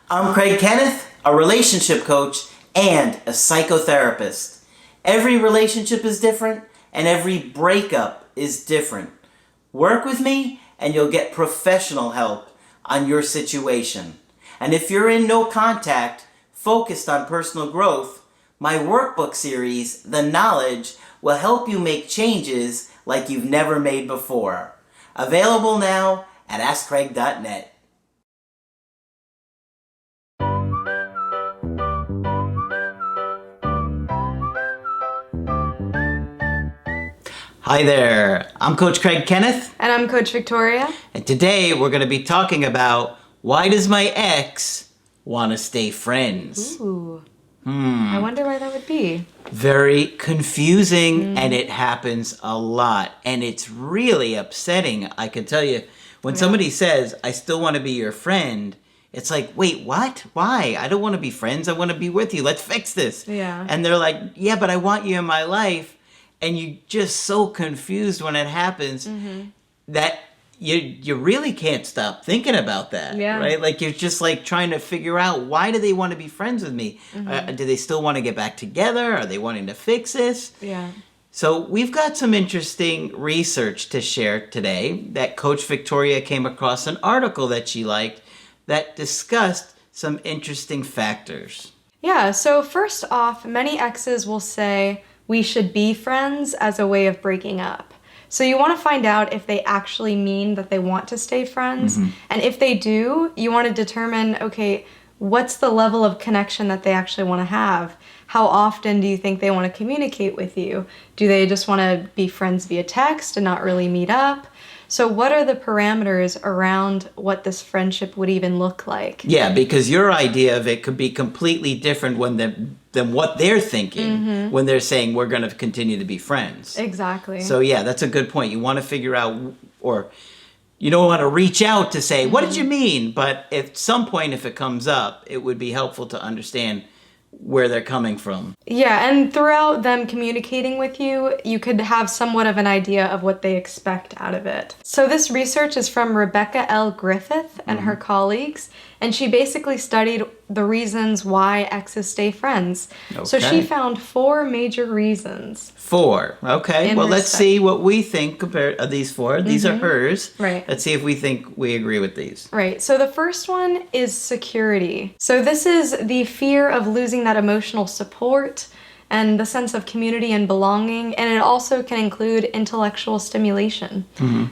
I'm Craig Kenneth, a relationship coach and a psychotherapist. Every relationship is different and every breakup is different. Work with me and you'll get professional help on your situation. And if you're in no contact, focused on personal growth, my workbook series, The Knowledge, will help you make changes like you've never made before. Available now at AskCraig.net. Hi there, I'm Coach Craig Kenneth. And I'm Coach Victoria. And today we're going to be talking about why does my ex want to stay friends? Ooh. I wonder why that would be. Very confusing, and it happens a lot. And it's really upsetting, I can tell you. When somebody says, I still want to be your friend, it's like, wait, what? Why? I don't want to be friends. I want to be with you. Let's fix this. Yeah. And they're like, yeah, but I want you in my life. And you're just so confused when it happens that you really can't stop thinking about that, right? Like you're just like trying to figure out, why do they want to be friends with me? Do they still want to get back together? Are they wanting to fix this? Yeah. So we've got some interesting research to share today that Coach Victoria came across an article that she liked that discussed some interesting factors. Yeah, so first off, many exes will say we should be friends as a way of breaking up. So you want to find out if they actually mean that they want to stay friends. And if they do, you want to determine, okay, what's the level of connection that they actually want to have? How often do you think they want to communicate with you? Do they just want to be friends via text and not really meet up? So what are the parameters around what this friendship would even look like? Yeah, because your idea of it could be completely different than what they're thinking when they're saying we're going to continue to be friends. Exactly. So yeah, that's a good point. You want to figure out, or you don't want to reach out to say, what did you mean? But at some point, if it comes up, it would be helpful to understand where they're coming from. Yeah, and throughout them communicating with you, you could have somewhat of an idea of what they expect out of it. So this research is from Rebecca L. Griffith and her colleagues, and she basically studied the reasons why exes stay friends. So she found 4 major reasons. 4, okay. Well, let's see what we think compared to these 4. These are hers. Right. Let's see if we think we agree with these. Right. So the first one is security. So this is the fear of losing that emotional support and the sense of community and belonging, and it also can include intellectual stimulation.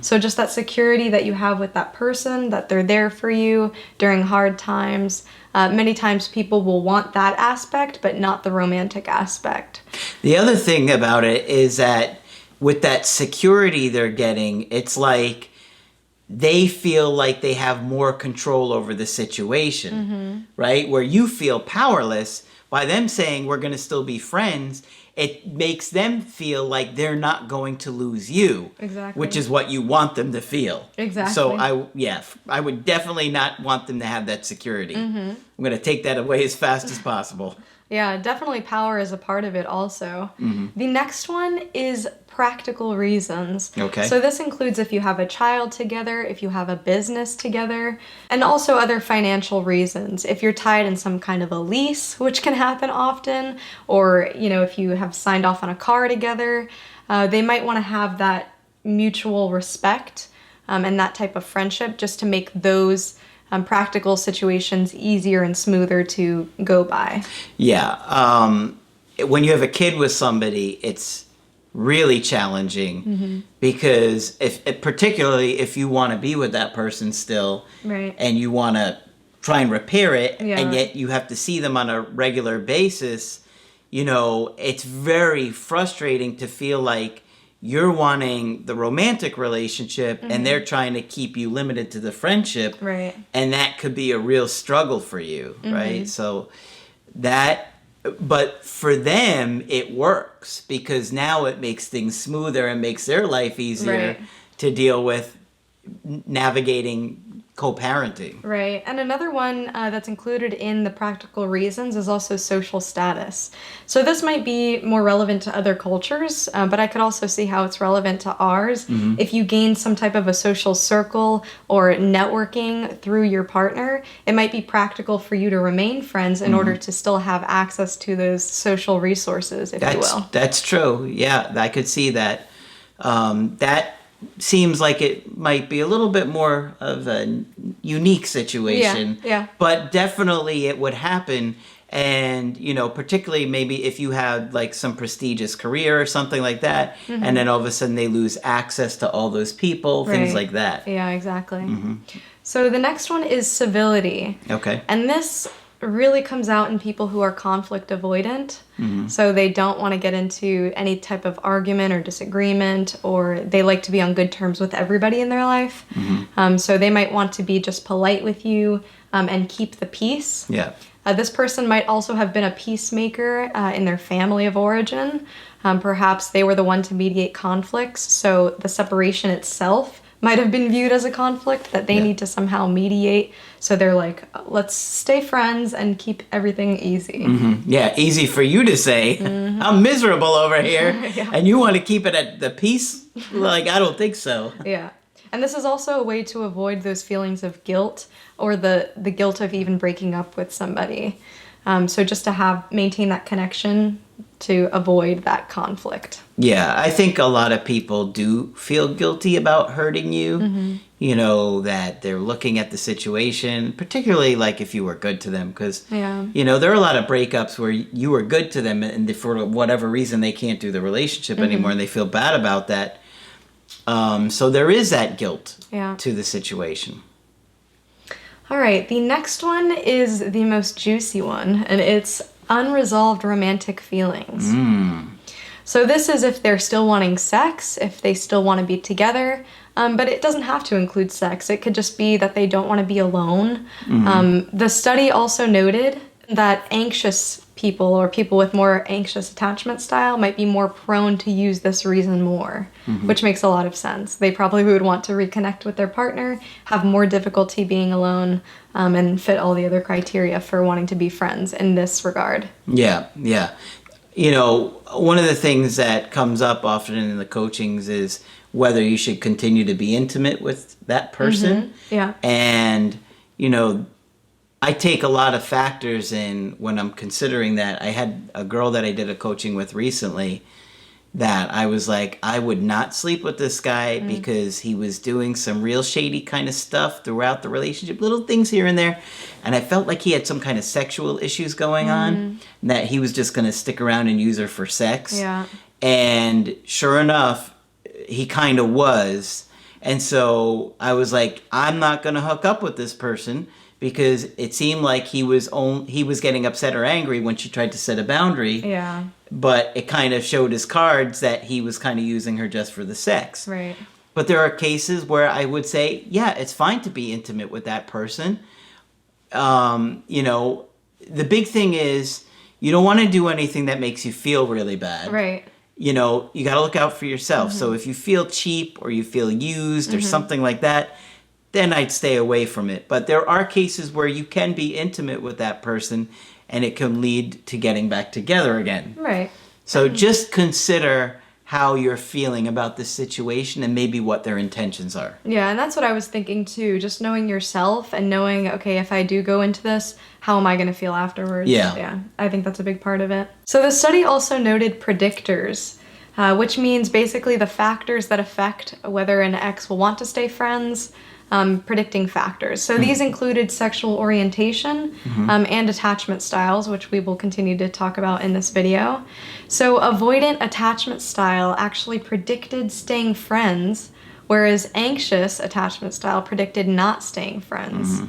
So just that security that you have with that person, that they're there for you during hard times. Many times people will want that aspect, but not the romantic aspect. The other thing about it is that with that security they're getting, it's like they feel like they have more control over the situation, right? Where you feel powerless. By them saying we're going to still be friends, it makes them feel like they're not going to lose you. Exactly. Which is what you want them to feel. Exactly. So I would definitely not want them to have that security. I'm going to take that away as fast as possible. Yeah, definitely power is a part of it also. The next one is practical reasons. Okay. So this includes if you have a child together, if you have a business together, and also other financial reasons. If you're tied in some kind of a lease, which can happen often, or if you have signed off on a car together, they might want to have that mutual respect and that type of friendship just to make those practical situations easier and smoother to go by. Yeah. When you have a kid with somebody, it's really challenging because particularly if you want to be with that person still, right, and you want to try and repair it, and yet you have to see them on a regular basis, it's very frustrating to feel like you're wanting the romantic relationship and they're trying to keep you limited to the friendship. Right. And that could be a real struggle for you, right? So but for them, it works because now it makes things smoother and makes their life easier to deal with navigating co-parenting. Right. And another one that's included in the practical reasons is also social status. So this might be more relevant to other cultures, but I could also see how it's relevant to ours. Mm-hmm. If you gain some type of a social circle or networking through your partner, it might be practical for you to remain friends in order to still have access to those social resources, if you will. That's true. Yeah, I could see that. That seems like it might be a little bit more of a unique situation. Yeah. But definitely it would happen. And, particularly maybe if you had like some prestigious career or something like that, and then all of a sudden they lose access to all those people, things like that. Yeah, exactly. So the next one is civility. Okay. And this really comes out in people who are conflict avoidant. So they don't want to get into any type of argument or disagreement, or they like to be on good terms with everybody in their life. So they might want to be just polite with you and keep the peace. Yeah. This person might also have been a peacemaker in their family of origin. Perhaps they were the one to mediate conflicts, so the separation itself might have been viewed as a conflict that they need to somehow mediate. So they're like, let's stay friends and keep everything easy. Yeah, easy for you to say. I'm miserable over here, and you want to keep it at the peace? Like, I don't think so. Yeah. And this is also a way to avoid those feelings of guilt or the guilt of even breaking up with somebody. So just to maintain that connection to avoid that conflict. Yeah, I think a lot of people do feel guilty about hurting you. That they're looking at the situation, particularly like if you were good to them. Because, there are a lot of breakups where you were good to them and for whatever reason they can't do the relationship anymore and they feel bad about that. So there is that guilt to the situation. All right, the next one is the most juicy one, and it's unresolved romantic feelings. So this is if they're still wanting sex, if they still want to be together, but it doesn't have to include sex. It could just be that they don't want to be alone. The study also noted that anxious people or people with more anxious attachment style might be more prone to use this reason more, which makes a lot of sense. They probably would want to reconnect with their partner, have more difficulty being alone, and fit all the other criteria for wanting to be friends in this regard. Yeah. One of the things that comes up often in the coachings is whether you should continue to be intimate with that person. Yeah. And, I take a lot of factors in when I'm considering that. I had a girl that I did a coaching with recently that I was like, I would not sleep with this guy because he was doing some real shady kind of stuff throughout the relationship, little things here and there. And I felt like he had some kind of sexual issues going on, and that he was just going to stick around and use her for sex. Yeah. And sure enough, he kind of was. And so I was like, I'm not going to hook up with this person, because it seemed like he was getting upset or angry when she tried to set a boundary. Yeah. But it kind of showed his cards that he was kind of using her just for the sex. Right. But there are cases where I would say, yeah, it's fine to be intimate with that person. The big thing is you don't want to do anything that makes you feel really bad. Right. You got to look out for yourself. So if you feel cheap or you feel used or something like that, then I'd stay away from it. But there are cases where you can be intimate with that person and it can lead to getting back together again. Right. So just consider how you're feeling about this situation and maybe what their intentions are. Yeah, and that's what I was thinking too. Just knowing yourself and knowing, okay, if I do go into this, how am I going to feel afterwards? Yeah, I think that's a big part of it. So the study also noted predictors, which means basically the factors that affect whether an ex will want to stay friends, predicting factors. So these included sexual orientation and attachment styles, which we will continue to talk about in this video. So avoidant attachment style actually predicted staying friends, whereas anxious attachment style predicted not staying friends.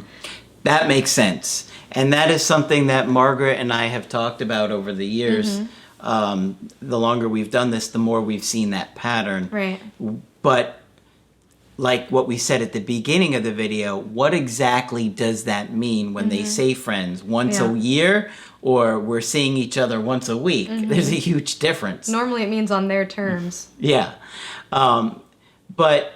That makes sense. And that is something that Margaret and I have talked about over the years. The longer we've done this, the more we've seen that pattern. Right. But like what we said at the beginning of the video, what exactly does that mean when they say friends? Once a year, or we're seeing each other once a week? There's a huge difference. Normally it means on their terms. Yeah. But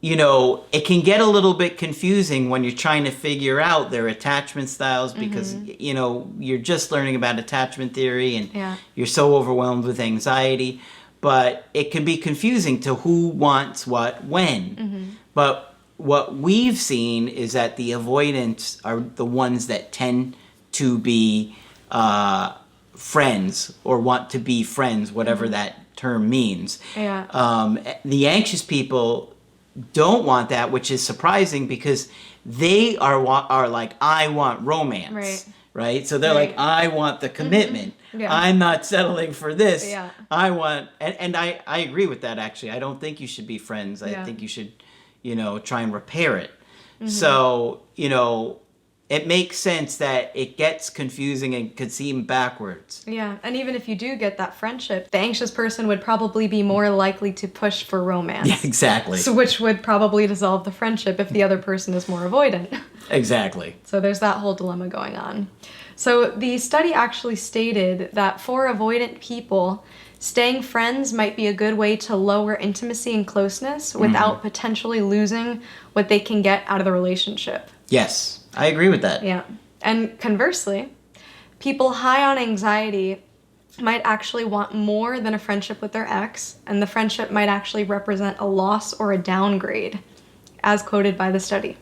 it can get a little bit confusing when you're trying to figure out their attachment styles because, you're just learning about attachment theory and you're so overwhelmed with anxiety. But it can be confusing to who wants what when. But what we've seen is that the avoidants are the ones that tend to be friends or want to be friends, whatever that term means. The anxious people don't want that, which is surprising because they are like, I want romance, right? So they're like, I want the commitment. I'm not settling for this. I want, and I agree with that, actually. I don't think you should be friends. I think you should, try and repair it. So, it makes sense that it gets confusing and could seem backwards. Yeah, and even if you do get that friendship, the anxious person would probably be more likely to push for romance. Yeah, exactly. So, which would probably dissolve the friendship if the other person is more avoidant. Exactly. So there's that whole dilemma going on. So the study actually stated that for avoidant people, staying friends might be a good way to lower intimacy and closeness without potentially losing what they can get out of the relationship. Yes, I agree with that. Yeah. And conversely, people high on anxiety might actually want more than a friendship with their ex, and the friendship might actually represent a loss or a downgrade, as quoted by the study.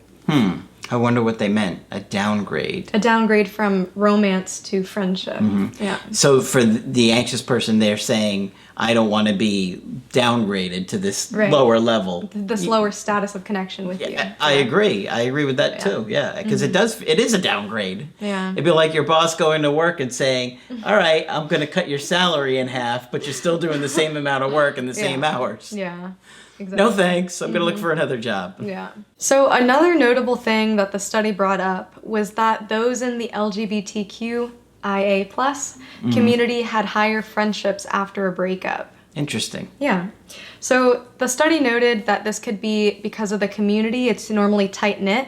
I wonder what they meant. A downgrade. A downgrade from romance to friendship. Yeah. So for the anxious person, they're saying, I don't want to be downgraded to this lower level. This lower status of connection with you. I agree. I agree with that too. Yeah. Because it is a downgrade. Yeah. It'd be like your boss going to work and saying, all right, I'm going to cut your salary in half, but you're still doing the same amount of work in the same hours. Yeah. Exactly. No thanks. I'm going to look for another job. Yeah. So another notable thing that the study brought up was that those in the LGBTQIA+ community had higher friendships after a breakup. Interesting. Yeah. So the study noted that this could be because of the community. It's normally tight-knit,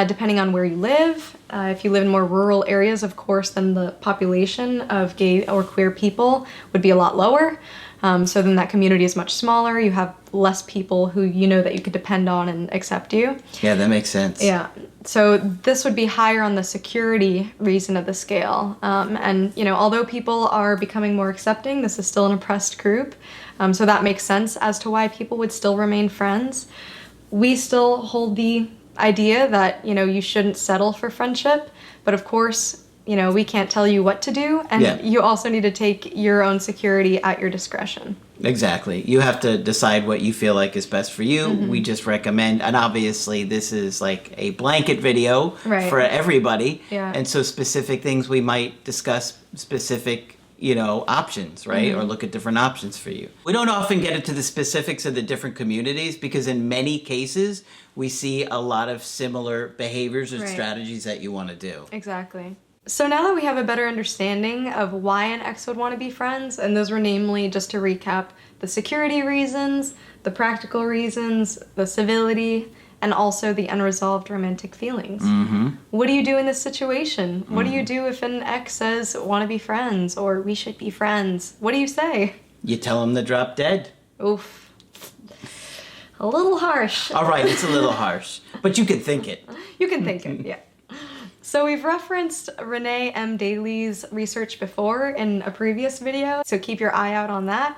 depending on where you live. If you live in more rural areas, of course, then the population of gay or queer people would be a lot lower. So then that community is much smaller. You have less people who that you could depend on and accept you. Yeah, that makes sense. Yeah. So this would be higher on the security reason of the scale. And, although people are becoming more accepting, this is still an oppressed group. So that makes sense as to why people would still remain friends. We still hold the idea that, you shouldn't settle for friendship. But of course, we can't tell you what to do, and you also need to take your own security at your discretion. Exactly. You have to decide what you feel like is best for you. We just recommend, and obviously this is like a blanket video for everybody. Yeah. And so specific things we might discuss specific, options, right? Or look at different options for you. We don't often get into the specifics of the different communities because in many cases we see a lot of similar behaviors or strategies that you want to do. Exactly. So now that we have a better understanding of why an ex would want to be friends, and those were namely, just to recap, the security reasons, the practical reasons, the civility, and also the unresolved romantic feelings. What do you do in this situation? What do you do if an ex says, want to be friends, or we should be friends? What do you say? You tell them to drop dead. Oof. A little harsh. All right, it's a little harsh, but you can think it. You can think it, yeah. So we've referenced Renee M. Daly's research before in a previous video, so keep your eye out on that.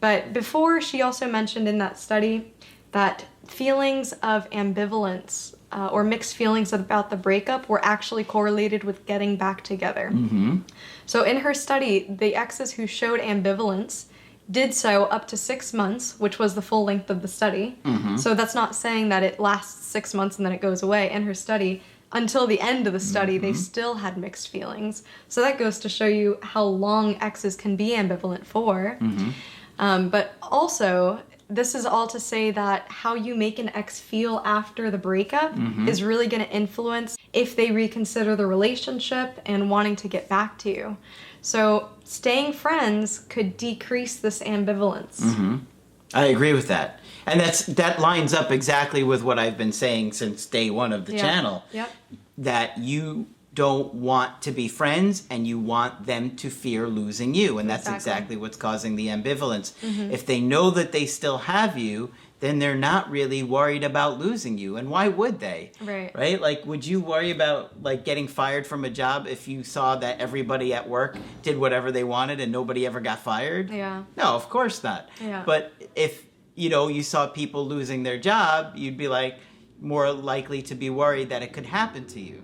But before, she also mentioned in that study that feelings of ambivalence or mixed feelings about the breakup were actually correlated with getting back together. So in her study, the exes who showed ambivalence did so up to 6 months, which was the full length of the study. So that's not saying that it lasts 6 months and then it goes away. In her study, until the end of the study, they still had mixed feelings. So that goes to show you how long exes can be ambivalent for. But also, this is all to say that how you make an ex feel after the breakup is really going to influence if they reconsider the relationship and wanting to get back to you. So staying friends could decrease this ambivalence. I agree with that. And that lines up exactly with what I've been saying since day one of the channel. That you don't want to be friends and you want them to fear losing you. And that's exactly what's causing the ambivalence. If they know that they still have you, then they're not really worried about losing you. And why would they? Right. Right? Like, would you worry about like getting fired from a job if you saw that everybody at work did whatever they wanted and nobody ever got fired? Yeah. No, of course not. Yeah. But if, you saw people losing their job, you'd be like more likely to be worried that it could happen to you.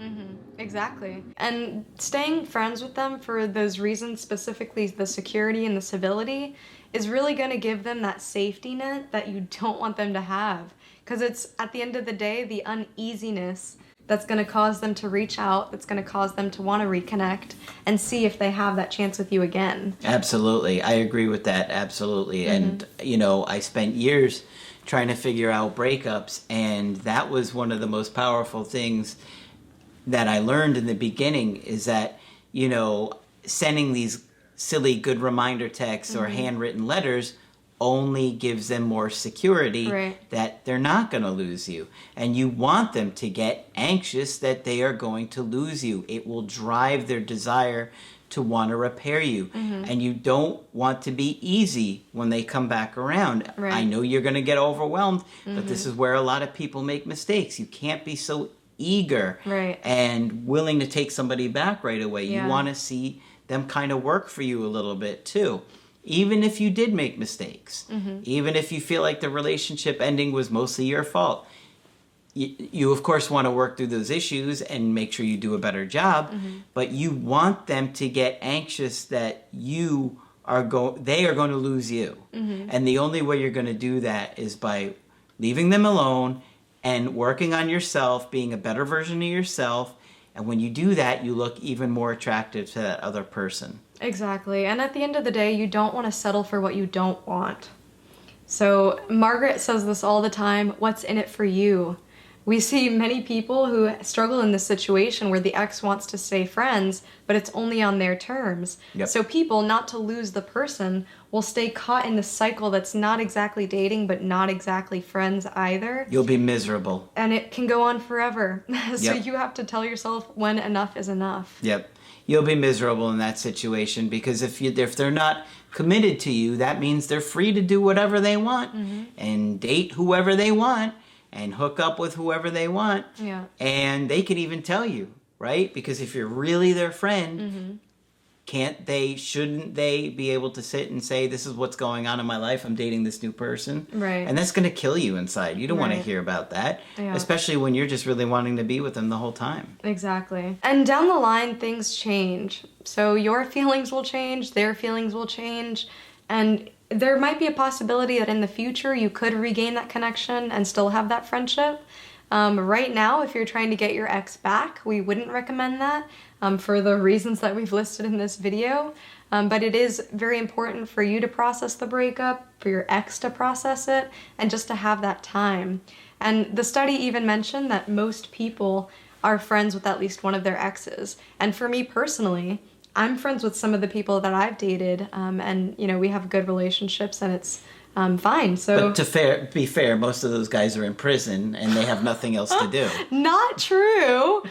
Exactly. And staying friends with them for those reasons, specifically the security and the civility, is really going to give them that safety net that you don't want them to have. Because it's, at the end of the day, the uneasiness that's going to cause them to reach out, that's going to cause them to want to reconnect and see if they have that chance with you again. Absolutely. I agree with that. Absolutely. And, I spent years trying to figure out breakups, and that was one of the most powerful things that I learned in the beginning is that, sending these silly good reminder texts or handwritten letters only gives them more security that they're not going to lose you. And you want them to get anxious that they are going to lose you. It will drive their desire to want to repair you. And you don't want to be easy when they come back around. I know you're going to get overwhelmed, but this is where a lot of people make mistakes. You can't be so eager and willing to take somebody back right away. You want to see them kind of work for you a little bit too. Even if you did make mistakes, even if you feel like the relationship ending was mostly your fault, you of course want to work through those issues and make sure you do a better job, but you want them to get anxious that they are going to lose you. And the only way you're going to do that is by leaving them alone and working on yourself, being a better version of yourself. And when you do that, you look even more attractive to that other person. Exactly. And at the end of the day, you don't want to settle for what you don't want. So Margaret says this all the time, what's in it for you? We see many people who struggle in this situation where the ex wants to stay friends, but it's only on their terms. So people, not to lose the person, will stay caught in the cycle that's not exactly dating, but not exactly friends either. You'll be miserable. And it can go on forever. So you have to tell yourself when enough is enough. You'll be miserable in that situation because if they're not committed to you, that means they're free to do whatever they want and date whoever they want and hook up with whoever they want. And they could even tell you, right? Because if you're really their friend, shouldn't they be able to sit and say, this is what's going on in my life, I'm dating this new person? And that's going to kill you inside. You don't want to hear about that, especially when you're just really wanting to be with them the whole time. Exactly. And down the line, things change. So your feelings will change, their feelings will change, and there might be a possibility that in the future you could regain that connection and still have that friendship. Right now, if you're trying to get your ex back, we wouldn't recommend that for the reasons that we've listed in this video. But it is very important for you to process the breakup, for your ex to process it, and just to have that time. And the study even mentioned that most people are friends with at least one of their exes. And for me personally, I'm friends with some of the people that I've dated, and we have good relationships, and it's fine. So, but to be fair, most of those guys are in prison and they have nothing else to do. Not true.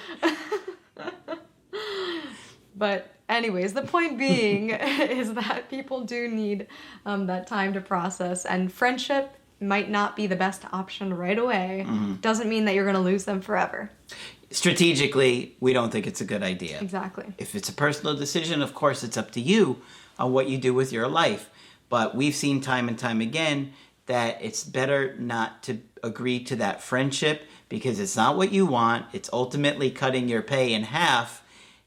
But anyways, the point being is that people do need that time to process, and friendship might not be the best option right away. Doesn't mean that you're going to lose them forever. Strategically, we don't think it's a good idea. Exactly. If it's a personal decision, of course, it's up to you on what you do with your life. But we've seen time and time again that it's better not to agree to that friendship because it's not what you want. It's ultimately cutting your pay in half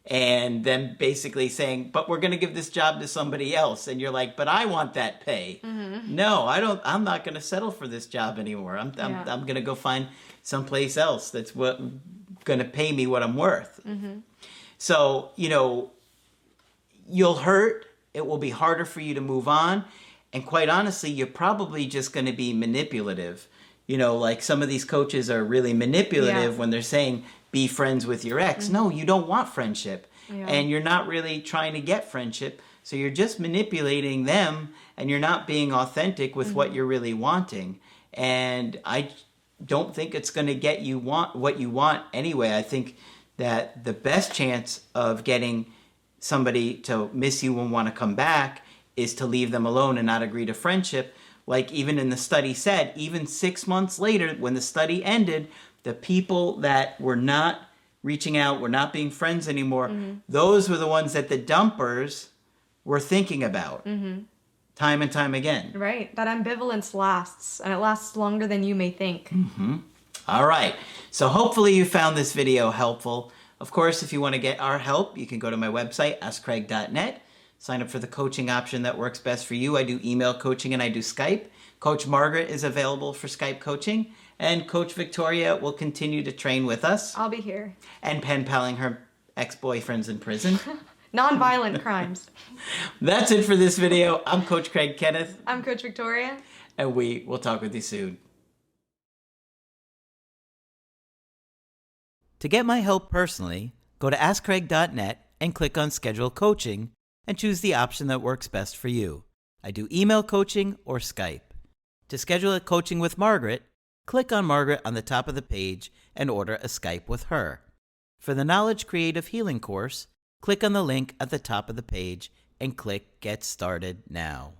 and then basically saying, but we're going to give this job to somebody else. And you're like, but I want that pay. No, I'm not going to settle for this job anymore. I'm going to go find someplace else that's going to pay me what I'm worth. So, you'll hurt. It will be harder for you to move on. And quite honestly, you're probably just going to be manipulative. Like some of these coaches are really manipulative when they're saying, be friends with your ex. No, you don't want friendship. And you're not really trying to get friendship. So you're just manipulating them and you're not being authentic with what you're really wanting. And I don't think it's going to get you what you want anyway. I think that the best chance of getting somebody to miss you and want to come back is to leave them alone and not agree to friendship. like even in the study said, even 6 months later, when the study ended, the people that were not reaching out, were not being friends anymore, those were the ones that the dumpers were thinking about time and time again. Right. That ambivalence lasts, and it lasts longer than you may think. All right. So hopefully you found this video helpful. Of course, if you want to get our help, you can go to my website, askcraig.net. Sign up for the coaching option that works best for you. I do email coaching and I do Skype. Coach Margaret is available for Skype coaching. And Coach Victoria will continue to train with us. I'll be here. And pen paling her ex-boyfriends in prison. Non-violent crimes. That's it for this video. I'm Coach Craig Kenneth. I'm Coach Victoria. And we will talk with you soon. To get my help personally, go to askcraig.net and click on Schedule Coaching and choose the option that works best for you. I do email coaching or Skype. To schedule a coaching with Margaret, click on Margaret on the top of the page and order a Skype with her. For the Knowledge Creative Healing course, click on the link at the top of the page and click Get Started Now.